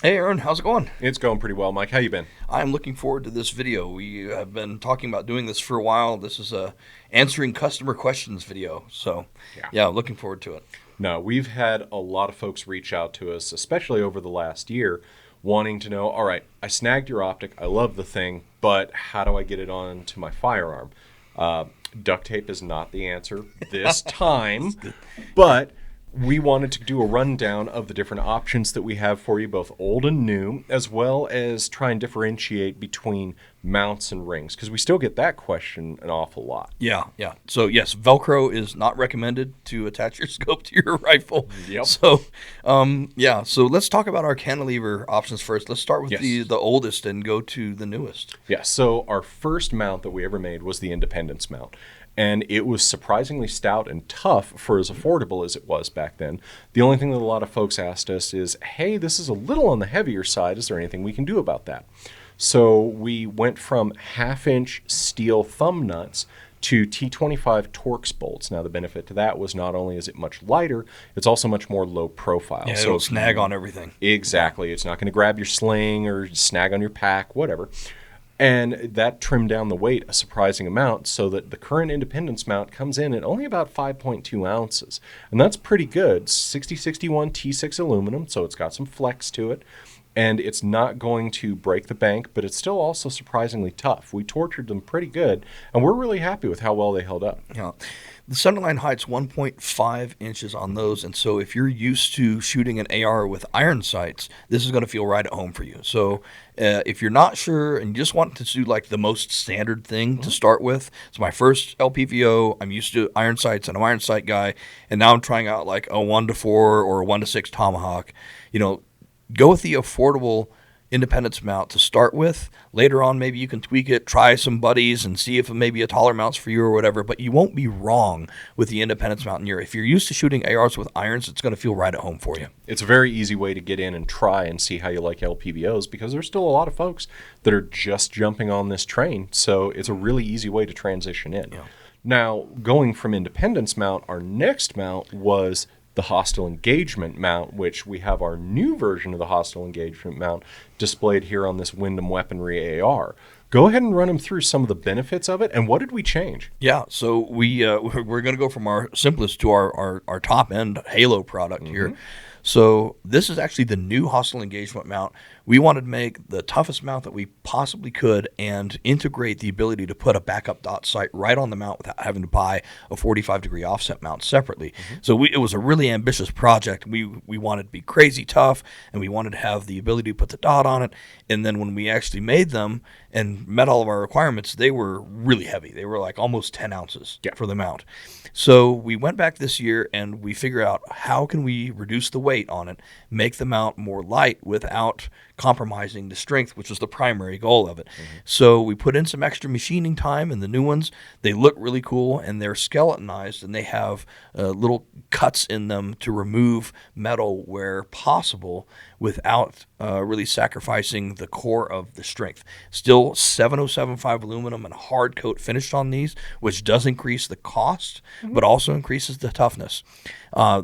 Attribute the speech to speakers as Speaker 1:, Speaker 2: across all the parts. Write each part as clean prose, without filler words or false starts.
Speaker 1: Hey Aaron, how's it going?
Speaker 2: It's going pretty well, Mike. How you been?
Speaker 1: I'm looking forward to this video. We have been talking about doing this for a while. This is a answering customer questions video. So,
Speaker 2: Yeah.
Speaker 1: yeah, looking forward to it.
Speaker 2: No, we've had a lot of folks reach out to us, especially over the last year, wanting to know, all right, I snagged your optic. I love the thing, but how do I get it onto my firearm? Uh, Duct tape is not the answer this time, but we wanted to do a rundown of the different options that we have for you, both old and new, as well as try and differentiate between mounts and rings, because we still get that question an awful lot.
Speaker 1: Yeah. So, yes, Velcro is not recommended to attach your scope to your rifle.
Speaker 2: Yep.
Speaker 1: So let's talk about our cantilever options first. Let's start with
Speaker 2: Yes.
Speaker 1: the oldest and go to the newest.
Speaker 2: Yeah, so our first mount that we ever made was the Independence mount. And it was surprisingly stout and tough for as affordable as it was back then. The only thing that a lot of folks asked us is, hey, this is a little on the heavier side. Is there anything we can do about that? So we went from half-inch steel thumb nuts to T25 Torx bolts. Now, the benefit to that was not only is it much lighter, it's also much more low profile.
Speaker 1: Yeah,
Speaker 2: so
Speaker 1: it'll snag on everything.
Speaker 2: Exactly. It's not going to grab your sling or snag on your pack, whatever. And that trimmed down the weight a surprising amount so that the current Independence mount comes in at only about 5.2 ounces. And that's pretty good. 6061 T6 aluminum, so it's got some flex to it. And it's not going to break the bank, but it's still also surprisingly tough. We tortured them pretty good, and we're really happy with how well they held up.
Speaker 1: Yeah. The Centerline height's 1.5 inches on those, and so if you're used to shooting an AR with iron sights, this is going to feel right at home for you. So if you're not sure and you just want to do like the most standard thing to start with, it's my first LPVO. I'm used to iron sights and I'm an iron sight guy, and now I'm trying out like a 1-4 or a 1-6 Tomahawk. Go with the affordable Independence mount to start with. Later on, maybe you can tweak it, try some buddies, and see if maybe a taller mount's for you or whatever. But you won't be wrong with the Independence mount. If you're used to shooting ARs with irons, it's going to feel right at home for you.
Speaker 2: It's a very easy way to get in and try and see how you like LPVOs, because there's still a lot of folks that are just jumping on this train. So it's a really easy way to transition in.
Speaker 1: Yeah.
Speaker 2: Now, going from Independence mount, our next mount was the Hostile Engagement mount, which we have our new version of the Hostile Engagement mount displayed here on this Wyndham Weaponry AR. Go ahead and run them through some of the benefits of it, and what did we change?
Speaker 1: Yeah, so we're going to go from our simplest to our top end Halo product here. So this is actually the new Hostile Engagement mount. We wanted to make the toughest mount that we possibly could and integrate the ability to put a backup dot sight right on the mount without having to buy a 45-degree offset mount separately. So it was a really ambitious project. We wanted to be crazy tough, and we wanted to have the ability to put the dot on it. And then when we actually made them and met all of our requirements, they were really heavy. They were like almost 10 ounces for the mount. So we went back this year and we figured out how can we reduce the weight on it, make the mount more light without compromising the strength, which was the primary goal of it. So we put in some extra machining time in the new ones. They look really cool, and they're skeletonized, and they have little cuts in them to remove metal where possible without really sacrificing the core of the strength. Still 7075 aluminum and hard coat finished on these, which does increase the cost, but also increases the toughness.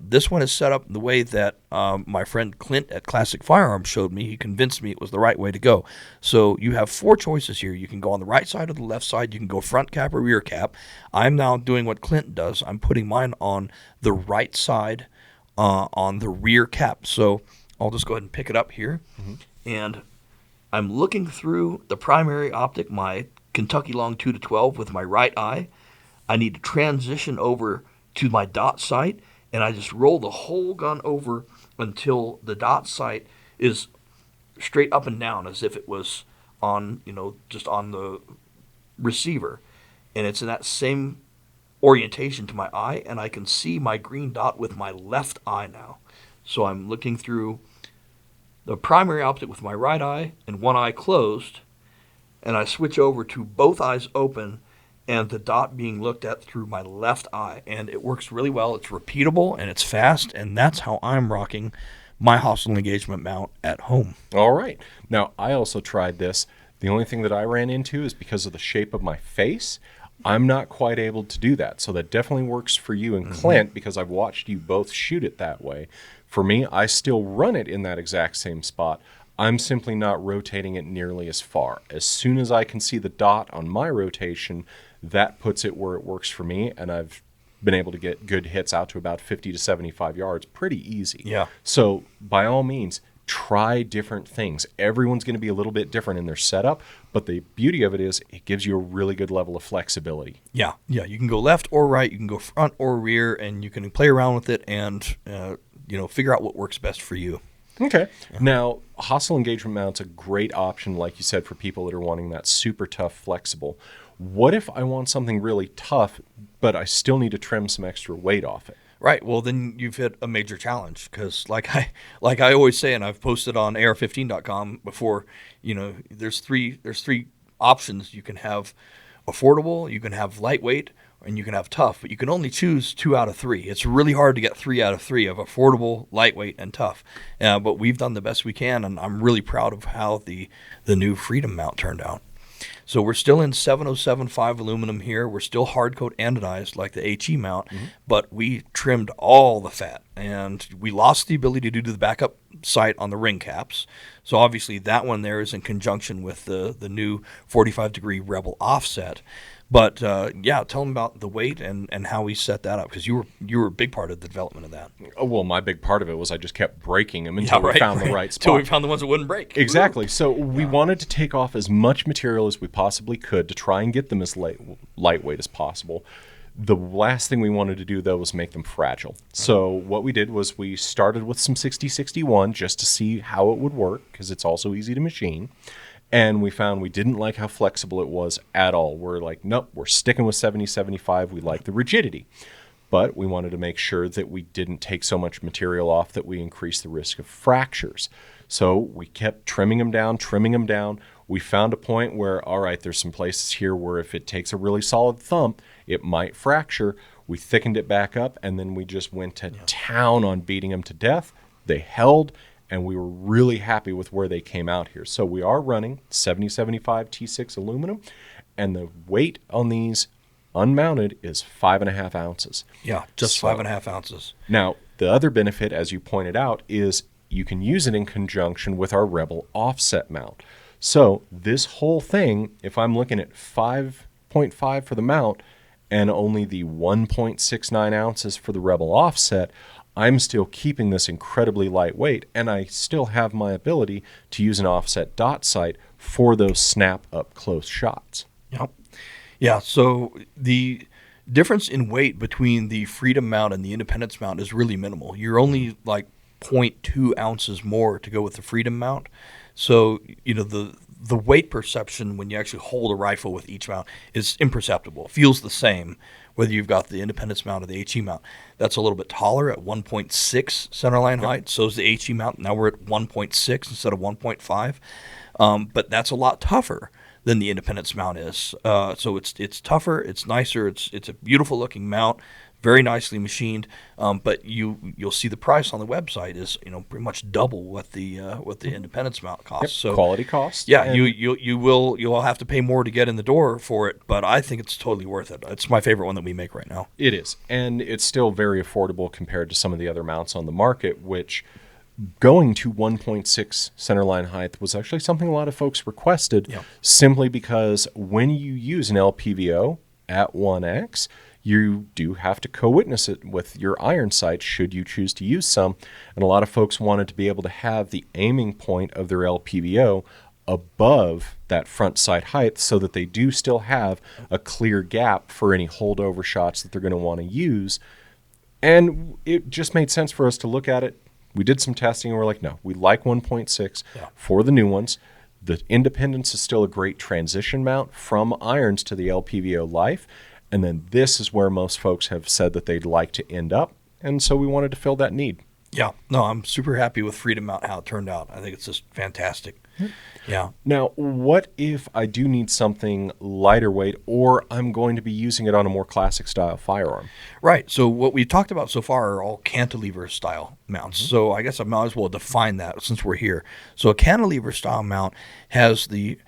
Speaker 1: This one is set up the way that my friend Clint at Classic Firearms showed me. He convinced me it was the right way to go. So you have 4 choices here. You can go on the right side or the left side. You can go front cap or rear cap. I'm now doing what Clint does. I'm putting mine on the right side on the rear cap. So I'll just go ahead and pick it up here. And I'm looking through the primary optic, my Kentucky Long 2-12 with my right eye. I need to transition over to my dot sight, and I just roll the whole gun over until the dot sight is straight up and down as if it was on, just on the receiver. And it's in that same orientation to my eye, and I can see my green dot with my left eye now. So I'm looking through the primary optic with my right eye and one eye closed, and I switch over to both eyes open and the dot being looked at through my left eye. And it works really well. It's repeatable and it's fast, and that's how I'm rocking my Hostile Engagement mount at home.
Speaker 2: All right. Now, I also tried this. The only thing that I ran into is because of the shape of my face, I'm not quite able to do that. So that definitely works for you and Clint, because I've watched you both shoot it that way. For me, I still run it in that exact same spot. I'm simply not rotating it nearly as far. As soon as I can see the dot on my rotation, that puts it where it works for me, and I've been able to get good hits out to about 50 to 75 yards pretty easy.
Speaker 1: Yeah.
Speaker 2: So by all means, try different things. Everyone's going to be a little bit different in their setup, but the beauty of it is it gives you a really good level of flexibility.
Speaker 1: Yeah. You can go left or right, you can go front or rear, and you can play around with it and figure out what works best for you.
Speaker 2: Okay. Yeah. Now, hostile engagement mount's a great option, like you said, for people that are wanting that super tough flexible. What if I want something really tough, but I still need to trim some extra weight off it?
Speaker 1: Right. Well, then you've hit a major challenge because, like I always say, and I've posted on ar15.com before, there's three options. You can have affordable, you can have lightweight, and you can have tough, but you can only choose 2 out of 3. It's really hard to get 3 out of 3 of affordable, lightweight, and tough. But we've done the best we can, and I'm really proud of how the new Freedom mount turned out. So we're still in 707.5 aluminum here. We're still hard coat anodized like the HE mount, but we trimmed all the fat, and we lost the ability to do the backup sight on the ring caps. So obviously that one there is in conjunction with the new 45-degree Rebel offset. But tell them about the weight and how we set that up, because you were a big part of the development of that.
Speaker 2: Oh, well, my big part of it was I just kept breaking them until we found the right spot.
Speaker 1: Until we found the ones that wouldn't break.
Speaker 2: Exactly. So we wanted to take off as much material as we possibly could to try and get them as lightweight as possible. The last thing we wanted to do, though, was make them fragile. So what we did was we started with some 6061 just to see how it would work, because it's also easy to machine. And we found we didn't like how flexible it was at all. We're like, nope, we're sticking with 70-75. We like the rigidity. But we wanted to make sure that we didn't take so much material off that we increased the risk of fractures. So we kept trimming them down. We found a point where, all right, there's some places here where if it takes a really solid thump, it might fracture. We thickened it back up, and then we just went to town on beating them to death. They held, and we were really happy with where they came out here. So we are running 70-75 T6 aluminum, and the weight on these unmounted is 5.5 ounces.
Speaker 1: Yeah, just 5.5 ounces.
Speaker 2: Now, the other benefit, as you pointed out, is you can use it in conjunction with our Rebel offset mount. So this whole thing, if I'm looking at 5.5 for the mount and only the 1.69 ounces for the Rebel offset, I'm still keeping this incredibly lightweight, and I still have my ability to use an offset dot sight for those snap up close shots.
Speaker 1: Yep. Yeah, so the difference in weight between the Freedom mount and the Independence mount is really minimal. You're only like 0.2 ounces more to go with the Freedom mount. So, the weight perception when you actually hold a rifle with each mount is imperceptible. It feels the same whether you've got the Independence mount or the HE mount. That's a little bit taller at 1.6 centerline height. So is the HE mount. Now we're at 1.6 instead of 1.5. But that's a lot tougher than the Independence mount is. So it's tougher, it's nicer, it's a beautiful looking mount, very nicely machined. But you'll see the price on the website is pretty much double what the Independence mount costs.
Speaker 2: Yep,
Speaker 1: so
Speaker 2: quality cost.
Speaker 1: Yeah, you'll have to pay more to get in the door for it, but I think it's totally worth it. It's my favorite one that we make right now.
Speaker 2: It is, and it's still very affordable compared to some of the other mounts on the market, which going to 1.6 centerline height was actually something a lot of folks requested, simply because when you use an LPVO at 1X, you do have to co-witness it with your iron sight should you choose to use some. And a lot of folks wanted to be able to have the aiming point of their LPVO above that front sight height so that they do still have a clear gap for any holdover shots that they're going to want to use. And it just made sense for us to look at it. We did some testing and we're like, no, we like 1.6 for the new ones. The Independence is still a great transition mount from irons to the LPVO life. And then this is where most folks have said that they'd like to end up. And so we wanted to fill that need.
Speaker 1: Yeah. No, I'm super happy with Freedom mount, how it turned out. I think it's just fantastic. Yeah.
Speaker 2: Now, what if I do need something lighter weight, or I'm going to be using it on a more classic style firearm?
Speaker 1: Right. So what we've talked about so far are all cantilever style mounts. So I guess I might as well define that since we're here. So a cantilever style mount has the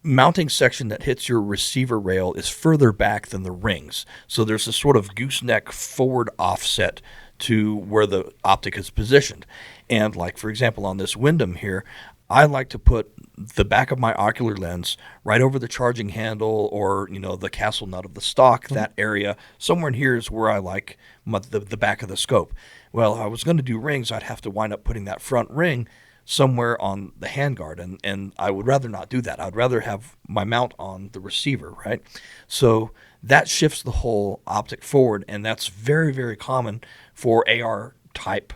Speaker 1: mounting section that hits your receiver rail is further back than the rings. So there's a sort of gooseneck forward offset to where the optic is positioned. And like, for example, on this Wyndham here, I like to put the back of my ocular lens right over the charging handle or, the castle nut of the stock, that area. Somewhere in here is where I like the back of the scope. Well, if I was going to do rings, I'd have to wind up putting that front ring somewhere on the handguard, and I would rather not do that. I'd rather have my mount on the receiver, right? So that shifts the whole optic forward, and that's very, very common for AR type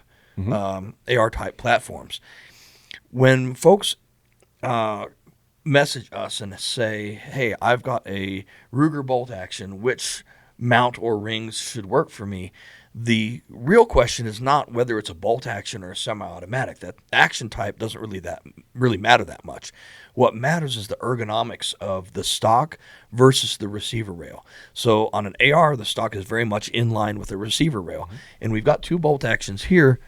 Speaker 1: platforms. When folks message us and say, hey, I've got a Ruger bolt action, which mount or rings should work for me? The real question is not whether it's a bolt action or a semi-automatic. That action type doesn't really matter that much. What matters is the ergonomics of the stock versus the receiver rail. So on an AR, the stock is very much in line with the receiver rail. And we've got two bolt actions here.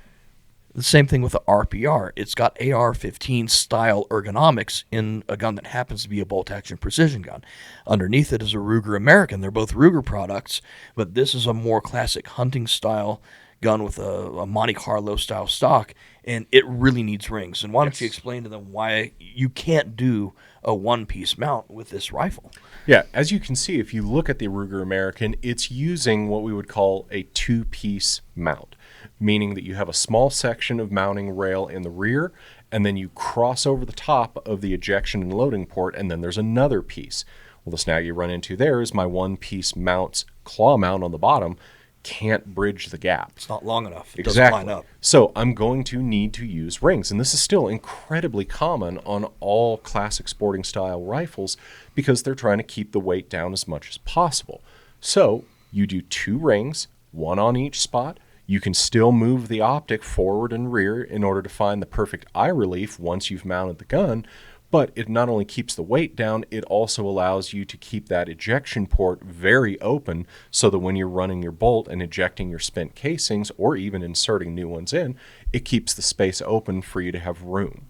Speaker 1: The same thing with the RPR. It's got AR-15 style ergonomics in a gun that happens to be a bolt-action precision gun. Underneath it is a Ruger American. They're both Ruger products, but this is a more classic hunting style gun with a Monte Carlo style stock, and it really needs rings. And why don't you explain to them why you can't do a one-piece mount with this rifle?
Speaker 2: Yeah, as you can see, if you look at the Ruger American, it's using what we would call a two-piece mount, meaning that you have a small section of mounting rail in the rear, and then you cross over the top of the ejection and loading port, and then there's another piece. Well, the snag you run into there is my one-piece mount's claw mount on the bottom can't bridge the gap.
Speaker 1: It's not long enough. It
Speaker 2: Exactly.
Speaker 1: doesn't line up.
Speaker 2: So I'm going to need to use rings. And this is still incredibly common on all classic sporting style rifles because they're trying to keep the weight down as much as possible. So you do two rings, one on each spot. You can still move the optic forward and rear in order to find the perfect eye relief once you've mounted the gun. But it not only keeps the weight down, it also allows you to keep that ejection port very open so that when you're running your bolt and ejecting your spent casings or even inserting new ones in, it keeps the space open for you to have room.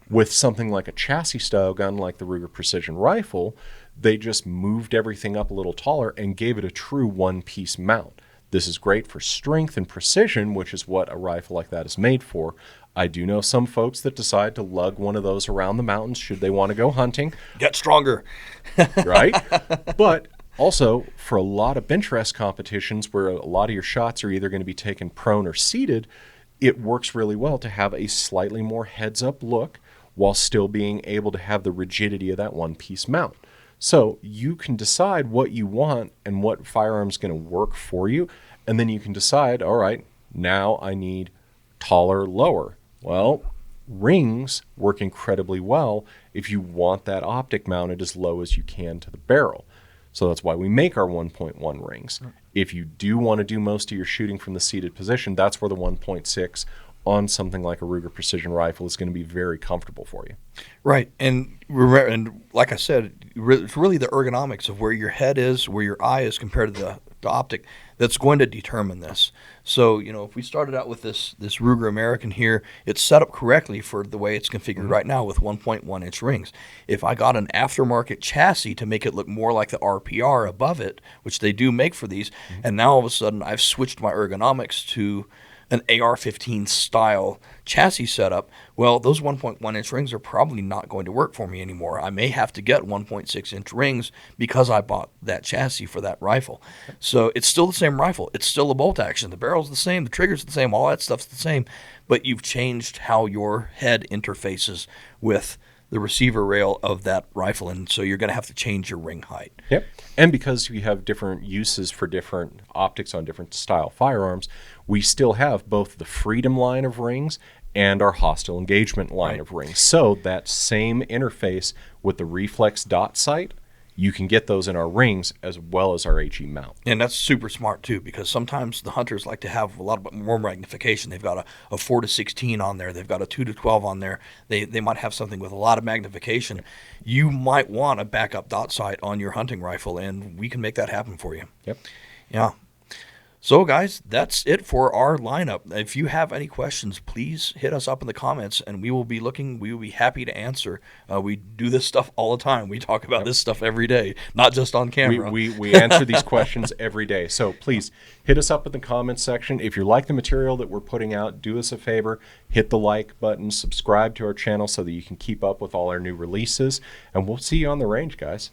Speaker 2: With something like a chassis style gun like the Ruger Precision Rifle, they just moved everything up a little taller and gave it a true one-piece mount. This is great for strength and precision, which is what a rifle like that is made for. I do know some folks that decide to lug one of those around the mountains should they want to go hunting.
Speaker 1: Get stronger.
Speaker 2: Right? But also, for a lot of bench rest competitions where a lot of your shots are either going to be taken prone or seated, it works really well to have a slightly more heads-up look while still being able to have the rigidity of that one-piece mount. So you can decide what you want and what firearm's going to work for you, and then you can decide, all right, now I need taller, lower. Well, rings work incredibly well if you want that optic mounted as low as you can to the barrel. So that's why we make our 1.1 rings. If you do want to do most of your shooting from the seated position, that's where the 1.6 on something like a Ruger Precision Rifle is going to be very comfortable for you.
Speaker 1: Right. And like I said, it's really the ergonomics of where your head is, where your eye is compared to the optic that's going to determine this. So, if we started out with this Ruger American here, it's set up correctly for the way it's configured right now with 1.1 inch rings. If I got an aftermarket chassis to make it look more like the RPR above it, which they do make for these, and now all of a sudden I've switched my ergonomics to an AR-15 style chassis setup, well, those 1.1 inch rings are probably not going to work for me anymore. I may have to get 1.6 inch rings because I bought that chassis for that rifle. So it's still the same rifle. It's still a bolt action. The barrel's the same. The trigger's the same. All that stuff's the same. But you've changed how your head interfaces with the receiver rail of that rifle, and so you're going to have to change your ring height.
Speaker 2: Yep. And because we have different uses for different optics on different style firearms, we still have both the Freedom line of rings and our Hostile Engagement line of rings. So that same interface with the reflex dot sight, you can get those in our rings as well as our HE mount.
Speaker 1: And that's super smart too, because sometimes the hunters like to have a lot more magnification. They've got a 4-16 on there. They've got a 2-12 on there. They might have something with a lot of magnification. You might want a backup dot sight on your hunting rifle, and we can make that happen for you.
Speaker 2: Yep.
Speaker 1: Yeah. So, guys, that's it for our lineup. If you have any questions, please hit us up in the comments, and we will be happy to answer. We do this stuff all the time. We talk about this stuff every day, not just on camera.
Speaker 2: We answer these questions every day. So please hit us up in the comments section. If you like the material that we're putting out, do us a favor, hit the like button, subscribe to our channel so that you can keep up with all our new releases, and we'll see you on the range, guys.